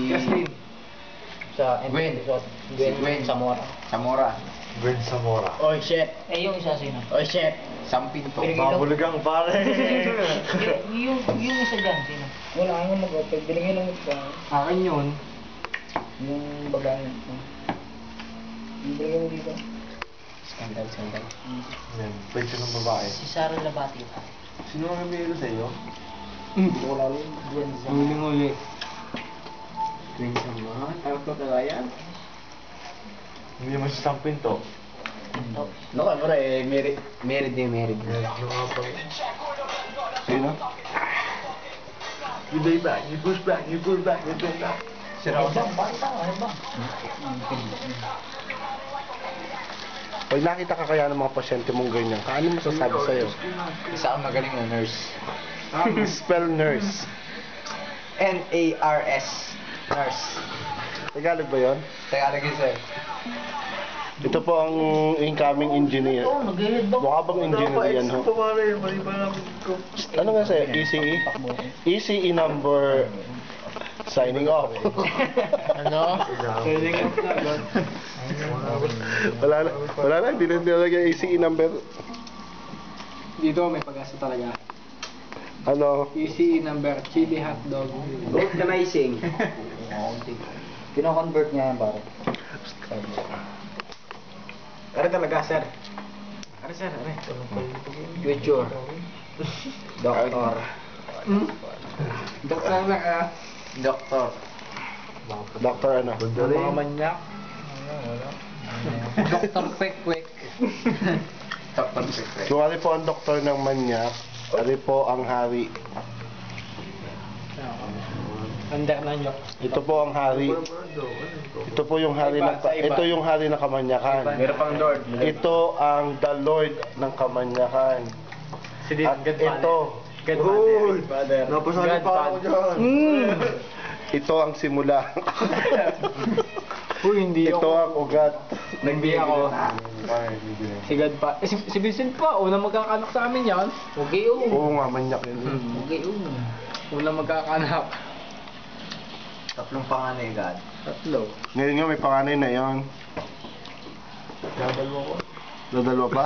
Kathleen. Sa Gwen. Gwen Zamora. Zamora. Gwen Zamora. Oy, shit. Eh, yung isa sino? Oy, shit. Sampinto. Babulugang pare. yung isa dyan, sino? Wala nga mag-open. Bilingin lang ito. Akin yun. Yung babae. Yung bilingin mo dito. Skandal. Yan, pwede ng babae. Si Sarah Labati. Sino ang namili sa'yo? Hindi ko lalo. Gwen Zamora. Huling-huli. Gwen Zamora. Tawag ko kaya. Hindi naman si Sampinto. Naku, ano eh, Married. Ano nga pa? Sino? You lay back, you push back, you pull back, you pull back. Si Rosa. Pag nakita ka kaya ng mga pasyente mong ganyan, ano masasabi sa'yo? Isa ang magaling na nurse. Spell nurse. N-A-R-S. Nurse. Tagalog ba yun? Tagalog yun, sir. Ito po ang incoming engineer. Oo, nag-headbang. Mukha bang engineer yan ho? Ano nga sa'yo? ECE? ECE number signing off. Ano? Wala na, hindi na nilagay ECE number. Dito may pag-asa talaga. Ano? ECE number, chili hotdog. Organizing. Kino-convert niya yan, pare. Ano talaga, sir? Ano, sir? Ano? Future. Doctor. Doktor na ka. Doktor. Doctor ano? Mga manyak. Doktor Kwek-Kwek. Doktor Secret. Kung ano po ang doktor ng manyak, ano po ang hari. Under na nyo. Ito po ang hari. Ito po yung hari ng ito yung hari ng kamanyakan. Meron pang Lord. Ito ang the Lord ng kamanyakan. At ito, Napasali pa ako dyan. ito ang simula. Uy, hindi Ito ang ugat. Hindi ako. Si God pa. Si Vincent pa. Una magkakanak sa amin yan. Okay, Oo nga, manyak yun. Okay, Una magkakanak. Tatlong panganay, God. Tatlo. Ngayon nga, may panganay na yon. Dadalwa ko. Dadalwa pa?